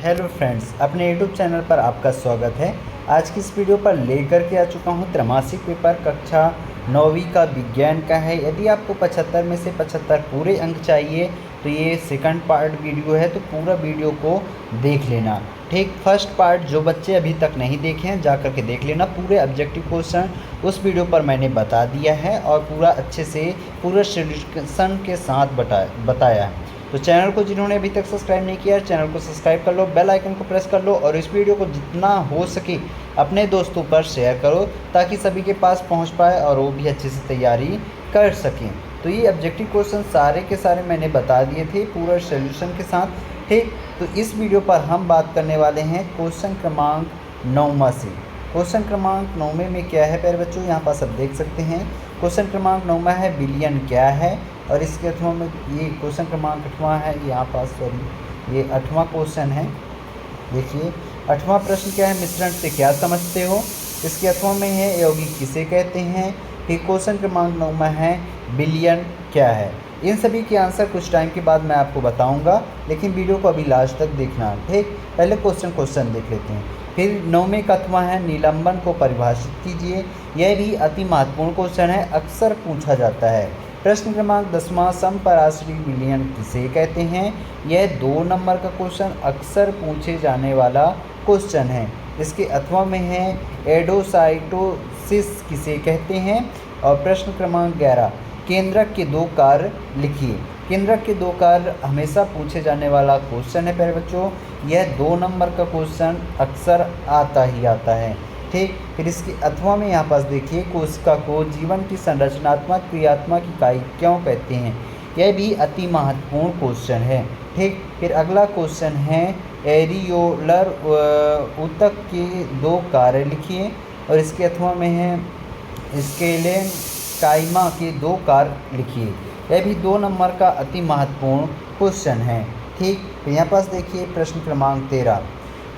Hello friends, अपने YouTube channel पर आपका स्वागत है। आज की इस वीडियो पर लेकर के आ चुका हूँ त्रैमासिक पेपर कक्षा 9वीं का विज्ञान का है। यदि आपको 75 में से 75 पूरे अंक चाहिए तो ये सेकंड पार्ट वीडियो है, तो पूरा वीडियो को देख लेना। ठीक, फर्स्ट पार्ट जो बच्चे अभी तक नहीं देखे हैं जा कर के देख लेना। पूरे ऑब्जेक्टिव क्वेश्चन उस वीडियो पर मैंने बता दिया है और पूरा अच्छे से पूरा सोल्यूशन के साथ बताया है। तो चैनल को जिन्होंने अभी तक सब्सक्राइब नहीं किया है, चैनल को सब्सक्राइब कर लो, बेल आइकन को प्रेस कर लो और इस वीडियो को जितना हो सके अपने दोस्तों पर शेयर करो ताकि सभी के पास पहुंच पाए और वो भी अच्छे से तैयारी कर सकें। तो ये ऑब्जेक्टिव क्वेश्चन सारे के सारे मैंने बता दिए थे पूरा सोल्यूशन के साथ। ठीक, तो इस वीडियो पर हम बात करने वाले हैं क्वेश्चन क्रमांक 9वां से। क्वेश्चन क्रमांक 9वें में क्या है प्यारे बच्चों, यहाँ पास आप देख सकते हैं। क्वेश्चन क्रमांक 9वां है बिलियन क्या है, और इसके अथवा में ये क्वेश्चन क्रमांक 8वां है। यहाँ पास सॉरी ये 8वां क्वेश्चन है। देखिए 8वां प्रश्न क्या है, मिश्रण से क्या समझते हो। इसके अथवा में है यौगिक किसे कहते हैं। फिर क्वेश्चन क्रमांक 9वां है बिलियन क्या है। इन सभी के आंसर कुछ टाइम के बाद मैं आपको बताऊंगा, लेकिन वीडियो को अभी लास्ट तक देखना। ठीक, पहले क्वेश्चन देख लेते हैं। फिर 9वें का अथवा है निलंबन को परिभाषित कीजिए। यह भी अति महत्वपूर्ण क्वेश्चन है, अक्सर पूछा जाता है। प्रश्न क्रमांक 10वां समपराश्रयी विलयन किसे कहते हैं। यह 2 नंबर का क्वेश्चन अक्सर पूछे जाने वाला क्वेश्चन है। इसके अथवा में है एडोसाइटोसिस किसे कहते हैं। और प्रश्न क्रमांक 11 केंद्रक के 2 कार्य लिखिए। केंद्रक के 2 कार्य हमेशा पूछे जाने वाला क्वेश्चन है प्यारे बच्चों। यह 2 नंबर का क्वेश्चन अक्सर आता ही आता है। ठीक, फिर इसके अथवा में यहाँ पास देखिए कोशिका को जीवन की संरचनात्मक क्रियात्मक इकाई क्यों कहते हैं। यह भी अति महत्वपूर्ण क्वेश्चन है। ठीक, फिर अगला क्वेश्चन है एरियोलर ऊतक के 2 कार्य लिखिए। और इसके अथवा में है स्केलेन काइमा के 2 कार्य लिखिए। यह भी 2 नंबर का अति महत्वपूर्ण क्वेश्चन है। ठीक, फिर यहाँ पास देखिए प्रश्न क्रमांक 13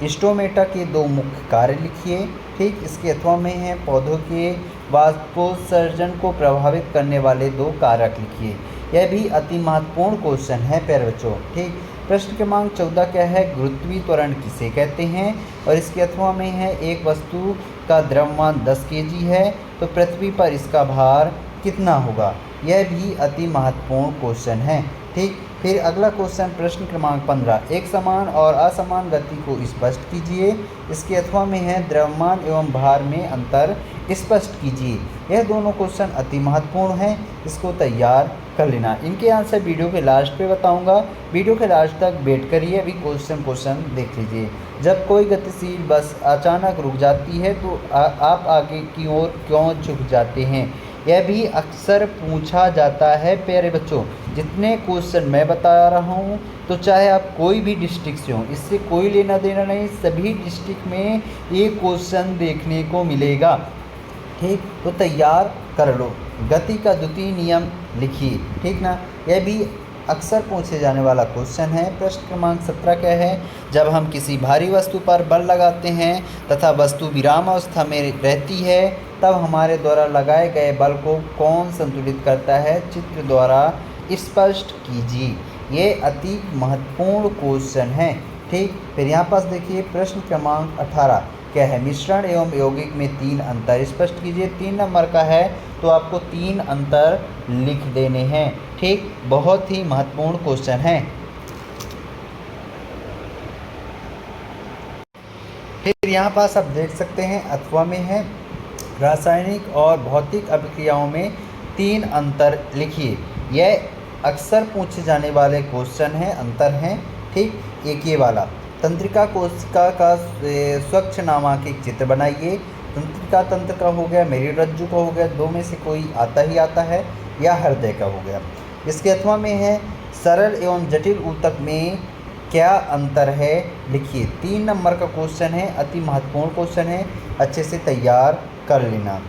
स्टोमेटा के 2 मुख्य कार्य लिखिए। ठीक, इसके अथवा में है पौधों के वाष्पोत्सर्जन को प्रभावित करने वाले 2 कारक लिखिए। यह भी अति महत्वपूर्ण क्वेश्चन है प्यारे बच्चों। ठीक, प्रश्न क्रमांक 14 क्या है, गुरुत्वीय त्वरण किसे कहते हैं। और इसके अथवा में है एक वस्तु का द्रव्यमान 10 kg है तो पृथ्वी पर इसका भार कितना होगा। यह भी अति महत्वपूर्ण क्वेश्चन है। ठीक, फिर अगला क्वेश्चन प्रश्न क्रमांक 15 एक समान और असमान गति को स्पष्ट कीजिए। इसके अथवा में है द्रव्यमान एवं भार में अंतर स्पष्ट कीजिए। यह दोनों क्वेश्चन अति महत्वपूर्ण हैं, इसको तैयार कर लेना। इनके आंसर वीडियो के लास्ट पे बताऊंगा, वीडियो के लास्ट तक वेट करिए। अभी क्वेश्चन देख लीजिए। जब कोई गतिशील बस अचानक रुक जाती है तो आप आगे की ओर क्यों झुक जाते हैं। यह भी अक्सर पूछा जाता है प्यारे बच्चों। जितने क्वेश्चन मैं बता रहा हूँ तो चाहे आप कोई भी डिस्ट्रिक्ट से हों, इससे कोई लेना देना नहीं, सभी डिस्ट्रिक्ट में ये क्वेश्चन देखने को मिलेगा। ठीक, तो तैयार कर लो। गति का द्वितीय नियम लिखिए। ठीक ना, यह भी अक्सर पूछे जाने वाला क्वेश्चन है। प्रश्न क्रमांक 17 क्या है, जब हम किसी भारी वस्तु पर बल लगाते हैं तथा वस्तु विराम अवस्था में रहती है तब हमारे द्वारा लगाए गए बल को कौन संतुलित करता है, चित्र द्वारा स्पष्ट कीजिए। ये अति महत्वपूर्ण क्वेश्चन है। ठीक, फिर यहाँ पास देखिए प्रश्न क्रमांक 18 क्या है, मिश्रण एवं यौगिक में 3 अंतर स्पष्ट कीजिए। 3 नंबर का है तो आपको 3 अंतर लिख देने हैं। ठीक, बहुत ही महत्वपूर्ण क्वेश्चन है। फिर यहाँ पास आप देख सकते हैं अथवा में है रासायनिक और भौतिक अभिक्रियाओं में 3 अंतर लिखिए। यह अक्सर पूछे जाने वाले क्वेश्चन हैं, अंतर हैं। ठीक, एक ये वाला तंत्रिका कोशिका का स्वच्छ नामक एक चित्र बनाइए। तंत्रिका तंत्र का हो गया, मेरुरज्जु का हो गया, 2 में से कोई आता ही आता है, या हृदय का हो गया। इसके अथवा में है सरल एवं जटिल ऊतक में क्या अंतर है लिखिए। 3 नंबर का क्वेश्चन है, अति महत्वपूर्ण क्वेश्चन है, अच्छे से तैयार कर लेना।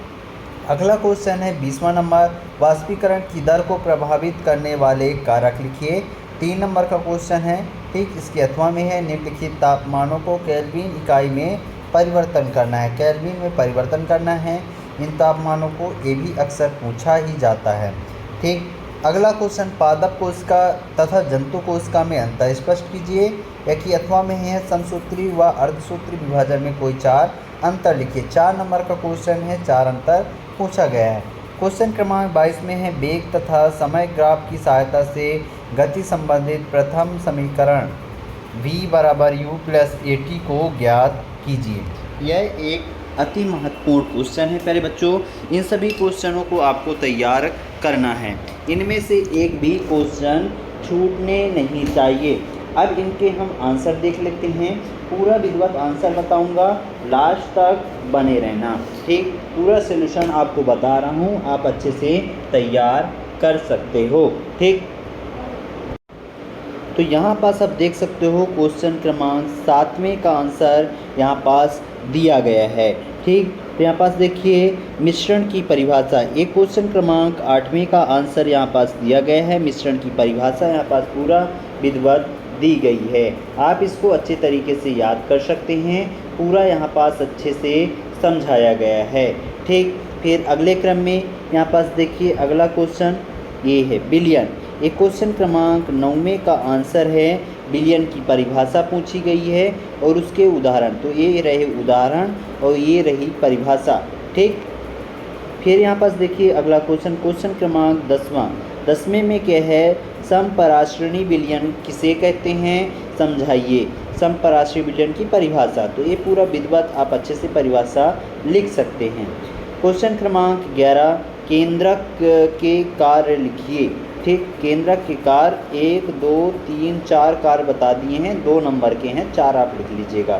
अगला क्वेश्चन है 20वां नंबर, वाष्पीकरण की दर को प्रभावित करने वाले कारक लिखिए। 3 नंबर का क्वेश्चन है। ठीक, इसके अथवा में है निम्नलिखित तापमानों को केल्विन इकाई में परिवर्तन करना है। केल्विन में परिवर्तन करना है इन तापमानों को, ये भी अक्सर पूछा ही जाता है। ठीक, अगला क्वेश्चन पादप कोशिका तथा जंतु कोशिका में अंतर स्पष्ट कीजिए। या कि अथवा में है। समसूत्री व अर्धसूत्री विभाजन में कोई 4 अंतर लिखिए। 4 नंबर का क्वेश्चन है, 4 अंतर पूछा गया है। क्वेश्चन क्रमांक 22 में है वेग तथा समय ग्राफ की सहायता से गति संबंधित प्रथम समीकरण v बराबर u प्लस at को ज्ञात कीजिए। यह एक अति महत्वपूर्ण क्वेश्चन है प्यारे बच्चों। इन सभी क्वेश्चनों को आपको तैयार करना है, इनमें से एक भी क्वेश्चन छूटने नहीं चाहिए। अब इनके हम आंसर देख लेते हैं। पूरा विधिवत आंसर बताऊंगा, लास्ट तक बने रहना, ठीक। पूरा सॉल्यूशन आपको बता रहा हूं, आप अच्छे से तैयार कर सकते हो, ठीक। तो यहाँ पास आप देख सकते हो क्वेश्चन क्रमांक 7वें का आंसर यहाँ पास दिया गया है, ठीक। तो यहाँ पास देखिए मिश्रण की परिभाषा, एक क्वेश्चन क्रमांक 8वें का आंसर यहाँ पास दिया गया है। मिश्रण की परिभाषा यहाँ पास पूरा विधिवत दी गई है, आप इसको अच्छे तरीके से याद कर सकते हैं। पूरा यहाँ पास अच्छे से समझाया गया है, ठीक। फिर अगले क्रम में यहाँ पास देखिए अगला क्वेश्चन ये है बिलियन। एक क्वेश्चन क्रमांक 9वें का आंसर है, बिलियन की परिभाषा पूछी गई है और उसके उदाहरण। तो ये रहे उदाहरण और ये रही परिभाषा, ठीक। फिर यहाँ पास देखिए अगला क्वेश्चन, क्वेश्चन क्रमांक 10वां। 10वें में क्या है, समपराश्रेणी विलयन किसे कहते हैं, समझाइए। समपराश्रेणी विलयन की परिभाषा, तो ये पूरा विधिवत आप अच्छे से परिभाषा लिख सकते हैं। क्वेश्चन क्रमांक 11, केंद्रक के कार्य लिखिए, ठीक। केंद्रक के कार्य 1 2 3 4 कार्य बता दिए हैं, 2 नंबर के हैं, 4 आप लिख लीजिएगा।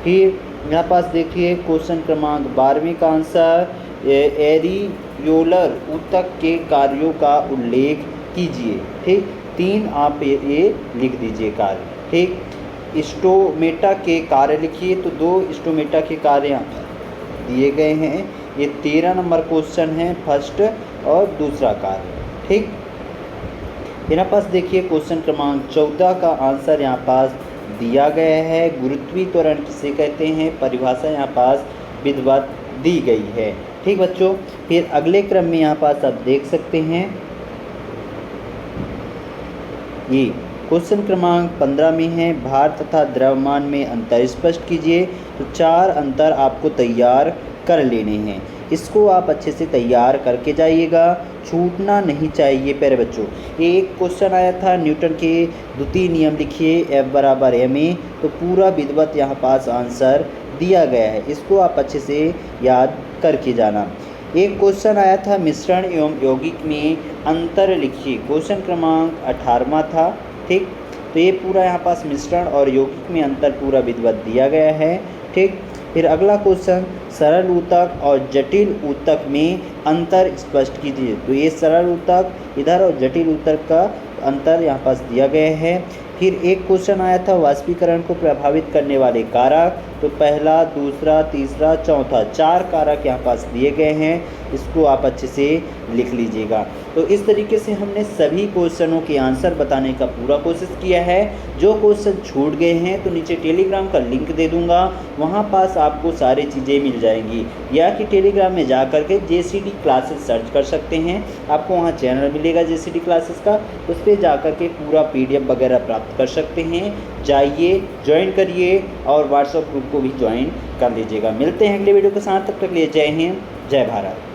फिर यहाँ पास देखिए क्वेश्चन क्रमांक 12वें का आंसर, एरियोलर ऊतक के कार्यों का उल्लेख कीजिए, ठीक। 3 आप ये लिख दीजिए कार्य, ठीक। स्टोमेटा के कार्य लिखिए, तो 2 स्टोमेटा के कार्य दिए गए हैं। ये 13 नंबर क्वेश्चन है, फर्स्ट और दूसरा कार्य, ठीक। यहाँ पास देखिए क्वेश्चन क्रमांक 14 का आंसर यहाँ पास दिया गया है, गुरुत्वीय त्वरण किसे कहते हैं, परिभाषा यहाँ पास विधिवत दी गई है, ठीक बच्चों। फिर अगले क्रम में यहाँ पास आप देख सकते हैं ये क्वेश्चन क्रमांक 15 में है, भार तथा द्रव्यमान में अंतर स्पष्ट कीजिए। तो 4 अंतर आपको तैयार कर लेने हैं, इसको आप अच्छे से तैयार करके जाइएगा, छूटना नहीं चाहिए प्यारे बच्चों। एक क्वेश्चन आया था न्यूटन के द्वितीय नियम लिखिए, F बराबर ma। तो पूरा विधिवत यहाँ पास आंसर दिया गया है, इसको आप अच्छे से याद करके जाना। एक क्वेश्चन आया था मिश्रण एवं यौगिक में अंतर लिखिए, क्वेश्चन क्रमांक 18वां था, ठीक। तो ये पूरा यहाँ पास मिश्रण और यौगिक में अंतर पूरा विधिवत दिया गया है, ठीक। फिर अगला क्वेश्चन, सरल ऊतक और जटिल ऊतक में अंतर स्पष्ट कीजिए। तो ये सरल ऊतक इधर और जटिल ऊतक का अंतर यहाँ पास दिया गया है। फिर एक क्वेश्चन आया था वाष्पीकरण को प्रभावित करने वाले कारक, तो पहला, दूसरा, तीसरा, चौथा, 4 कारक यहाँ पास दिए गए हैं, इसको आप अच्छे से लिख लीजिएगा। तो इस तरीके से हमने सभी क्वेश्चनों के आंसर बताने का पूरा कोशिश किया है। जो क्वेश्चन छूट गए हैं तो नीचे टेलीग्राम का लिंक दे दूंगा, वहाँ पास आपको सारी चीज़ें मिल जाएंगी, या कि टेलीग्राम में जा कर के JCD क्लासेस सर्च कर सकते हैं, आपको वहाँ चैनल मिलेगा JCD क्लासेस का, उस पर जा कर के पूरा PDF वगैरह प्राप्त कर सकते हैं। जाइए, ज्वाइन करिए और व्हाट्सएप ग्रुप को भी ज्वाइन कर लीजिएगा। मिलते हैं अगले वीडियो के साथ, तब तक के लिए जय हिंद, जय भारत।